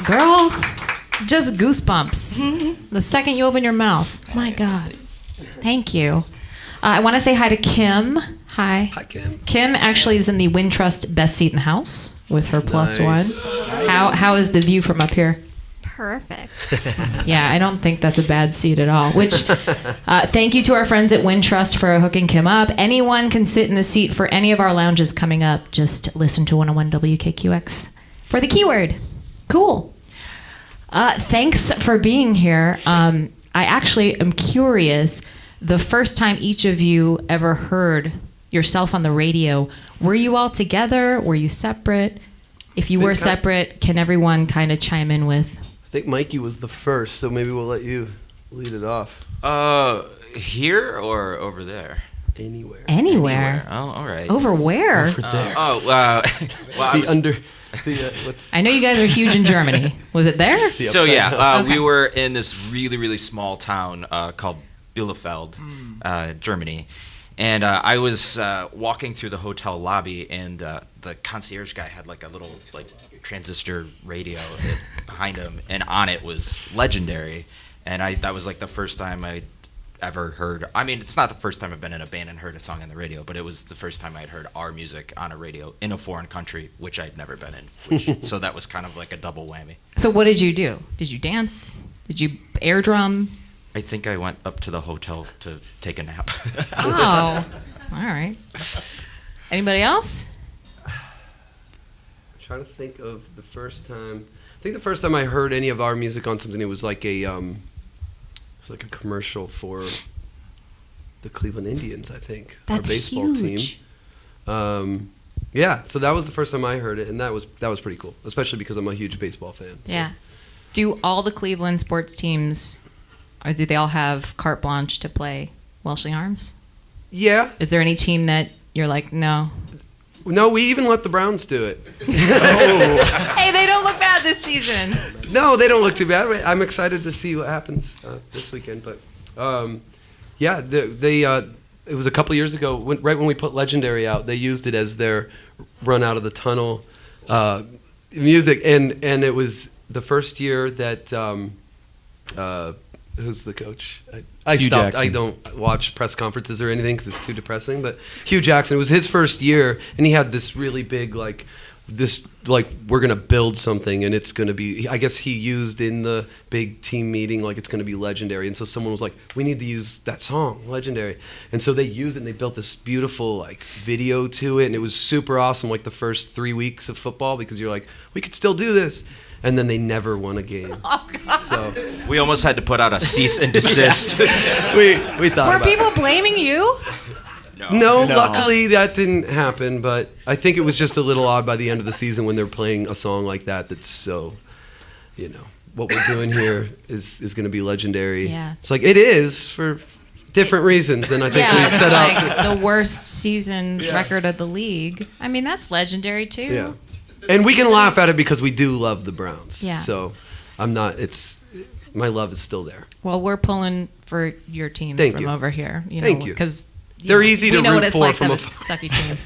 Girl, just goosebumps. The second you open your mouth. My God. Thank you. I want to say hi to Kim. Hi. Hi, Kim. Kim actually is in the Wintrust Best Seat in the House with her +1. Nice. How is the view from up here? Perfect. Yeah, I don't think that's a bad seat at all. Which, thank you to our friends at Wintrust for hooking Kim up. Anyone can sit in the seat for any of our lounges coming up. Just listen to 101 WKQX for the keyword. Cool. Thanks for being here. I actually am curious, the first time each of you ever heard yourself on the radio, were you all together? Were you separate? If you were separate, can everyone kind of chime in with? I think Mikey was the first, so maybe we'll let you lead it off. Here or over there? Anywhere. Oh, all right. Over where? Over there. Well, I know you guys are huge in Germany. Was it there? So yeah, Okay. we were in this really, really small town called Bielefeld, Germany. And I was walking through the hotel lobby, and the concierge guy had like a little transistor radio behind him, and on it was Legendary. And that was like the first time I'd ever heard. I mean, it's not the first time I've been in a band and heard a song on the radio, but it was the first time I'd heard our music on a radio in a foreign country, which I'd never been in. So that was kind of like a double whammy. So what did you do? Did you dance? Did you air drum? I think I went up to the hotel to take a nap. Oh, all right. Anybody else? I'm trying to think of the first time. I think the first time I heard any of our music on something, it was like a commercial for the Cleveland Indians, I think. That's our baseball huge. team. Yeah, so that was the first time I heard it, and that was pretty cool, especially because I'm a huge baseball fan. So. Yeah. Do all the Cleveland sports teams, or do they all have carte blanche to play Welshly Arms? Yeah. Is there any team that you're like, no? No, we even let the Browns do it. Hey, they don't look bad this season. No, they don't look too bad. I'm excited to see what happens this weekend. But yeah, it was a couple years ago, right when we put Legendary out, they used it as their run out of the tunnel music, and it was the first year that who's the coach? I Hugh stopped. Jackson. I don't watch press conferences or anything because it's too depressing. But Hugh Jackson, it was his first year, and he had this really big we're gonna build something, and it's gonna be. I guess he used in the big team meeting it's gonna be Legendary, and so someone was like, "We need to use that song, Legendary," and so they used it, and they built this beautiful video to it, and it was super awesome. Like the first 3 weeks of football, because you're like, we could still do this. And then they never won a game. Oh, God. So We almost had to put out a cease and desist. we thought Were about people it. blaming you? No, luckily that didn't happen. But I think it was just a little odd by the end of the season when they're playing a song like that. That's so, what we're doing here is going to be Legendary. Yeah. It's like it is for different reasons than I think we've set out. The worst season record of the league. I mean, that's Legendary too. Yeah. And we can laugh at it because we do love the Browns. Yeah. So my love is still there. Well, we're pulling for your team Thank from you. over here. Thank you. Because They're easy to we know root what it's for like from to a have a sucky team.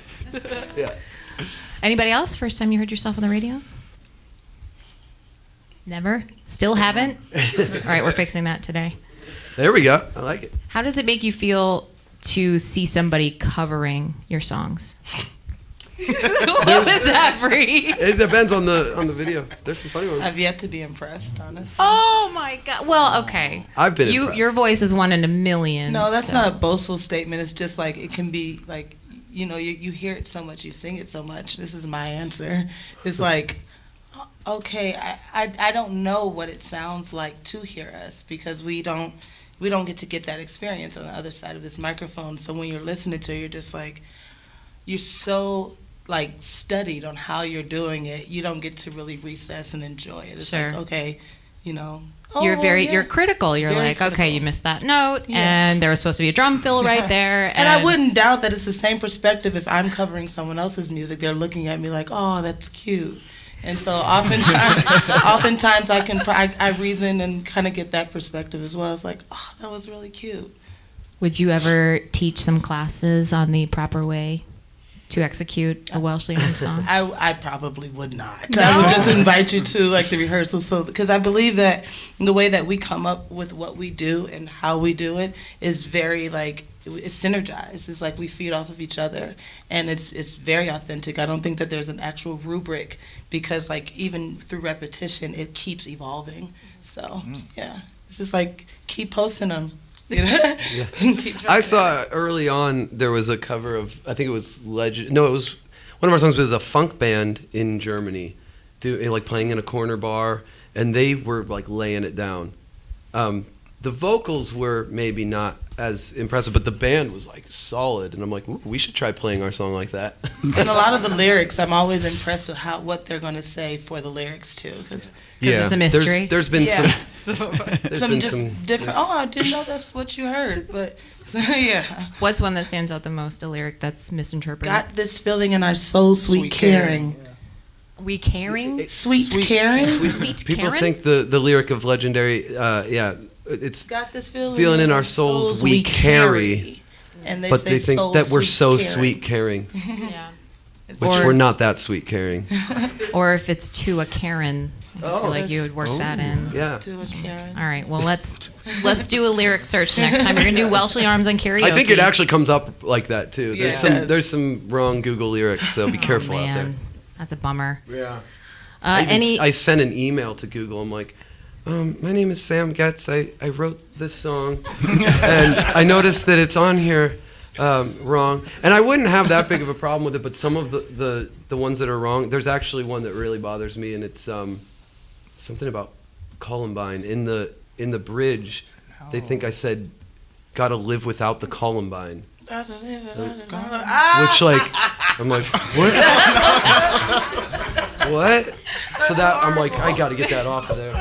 Yeah. Anybody else? First time you heard yourself on the radio? Never? Still haven't? All right, we're fixing that today. There we go. I like it. How does it make you feel to see somebody covering your songs? What was that, Bree? It depends on the video. There's some funny ones. I've yet to be impressed, honestly. Oh my God! Well, okay. I've been impressed. Your voice is one in a million. No, that's so. not a boastful statement. It's just it can be you hear it so much, you sing it so much. This is my answer. It's okay, I don't know what it sounds like to hear us because we don't get to get that experience on the other side of this microphone. So when you're listening to it, you're just you're so studied on how you're doing it. You don't get to really recess and enjoy it. It's Sure. okay, You're critical. You're Very okay, critical. you missed that note, Yes. and there was supposed to be a drum fill right there. And I wouldn't doubt that it's the same perspective if I'm covering someone else's music. They're looking at me like, oh, that's cute. And so oftentimes I reason and kind of get that perspective as well. It's oh, that was really cute. Would you ever teach some classes on the proper way to execute a Welshly Arms song? I probably would not. I would just invite you to like the rehearsal, so because I believe that the way that we come up with what we do and how we do it is very like it's synergized. It's like we feed off of each other, and it's very authentic. I don't think that there's an actual rubric because like even through repetition, it keeps evolving. So yeah, it's just like keep posting them. You know? Yeah. Keep I dropping saw early on there was a cover of, I think it was Legend. No, it was one of our songs was a funk band in Germany, like playing in a corner bar, and they were like laying it down. The vocals were maybe not as impressive, but the band was like solid, and I'm like, ooh, we should try playing our song like that. And a lot of the lyrics, I'm always impressed with what they're going to say for the lyrics too, because it's a mystery. There's been Yeah. some different. Oh, I didn't know that's what you heard, but so, yeah. What's one that stands out the most? A lyric that's misinterpreted? Got this feeling in our soul, sweet caring. We caring? Sweet caring. Sweet People Karen? think the lyric of Legendary, it's Got this feeling in our souls we carry. And but they think soul, that we're so caring. sweet caring, Yeah. which we're not that sweet caring. Or if it's to a Karen, I feel like you would work that in. Yeah. To a Karen. All right, well let's do a lyric search next time. We're gonna do Welshly Arms on karaoke. I think it actually comes up like that too. Yeah. There's some wrong Google lyrics, so be careful out there. Man, that's a bummer. Yeah. Any I sent an email to Google. I'm like, my name is Sam Getz. I wrote this song, and I noticed that it's on here wrong. And I wouldn't have that big of a problem with it, but some of the ones that are wrong, there's actually one that really bothers me, and it's something about Columbine. In the bridge, they think I said, "Gotta live without the Columbine." Which I'm like, what? What? So that I'm like, I got to get that off of there.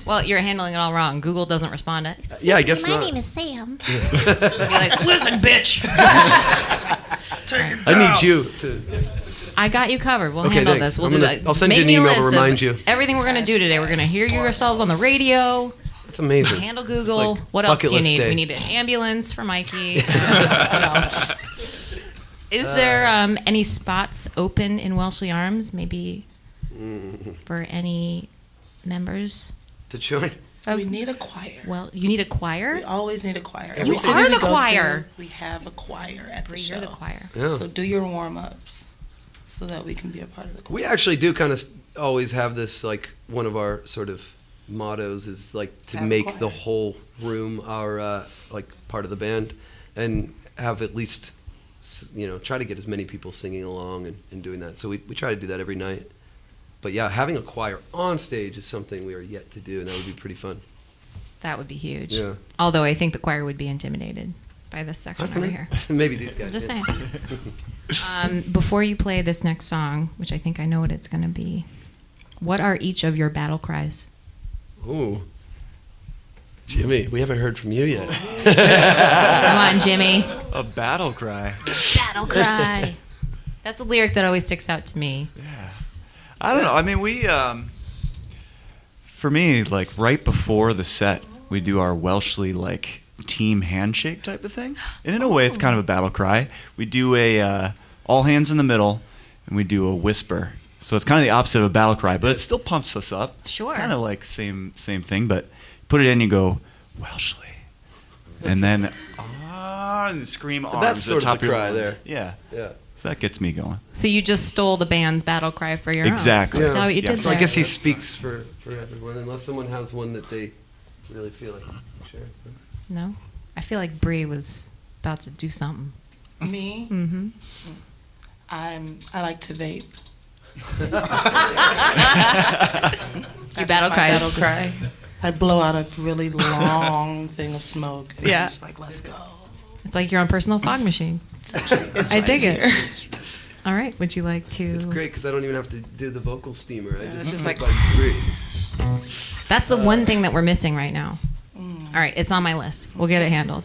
Well, you're handling it all wrong. Google doesn't respond to. Yeah, I guess not. My name is Sam. You're like, listen, bitch. I need you to. I got you covered. We'll Okay, handle thanks. this. We'll I'm do gonna- that. I'll send you Make an me a email to list of remind you. Everything we're gonna do today. We're gonna hear yourselves on the radio. That's amazing. Handle Google. It's like What else do bucket you list need? day. We need an ambulance for Mikey. What else? Is there any spots open in Welshly Arms? Maybe for any members? To join. We need a choir. Well, you need a choir. We always need a choir. You city are we the go to, choir. we have a choir at the show. You're the choir. Yeah. So do your warm-ups so that we can be a part of the choir. We actually do kind of always have this, like, one of our sort of mottos is like to Have a make choir. the whole room our like part of the band, and have at least try to get as many people singing along and doing that. So we try to do that every night. But yeah, having a choir on stage is something we are yet to do, and that would be pretty fun. That would be huge. Yeah. Although I think the choir would be intimidated by this section over here. Maybe these guys. Just yeah. saying. Before you play this next song, which I think I know what it's going to be, what are each of your battle cries? Ooh. Jimmy, we haven't heard from you yet. Come on, Jimmy. A battle cry. Battle cry. That's a lyric that always sticks out to me. Yeah. I don't know. I mean, for me, like right before the set, we do our Welshly like team handshake type of thing. And in a way, it's kind of a battle cry. We do a all hands in the middle, and we do a whisper. So it's kind of the opposite of a battle cry, but it still pumps us up. Sure. It's kind of like same thing, but put it in, you go Welshly, and then and scream arms. That's sort at the top of the your cry lungs. there. Yeah. Yeah. So that gets me going. So you just stole the band's battle cry for your Exactly. own. That's how you Yeah. did So I that. guess he speaks for everyone, unless someone has one that they really feel like share. No? I feel like Bree was about to do something. Me? Mm-hmm. I like to vape. Your battle My cry is battle just- cry. I blow out a really long thing of smoke. And Yeah. I'm just like, let's go. It's like your own personal fog machine. It's I right dig here. it. All right. Would you like to? It's great because I don't even have to do the vocal steamer. I it's just just like- breathe. That's the one thing that we're missing right now. All right. It's on my list. We'll get it handled.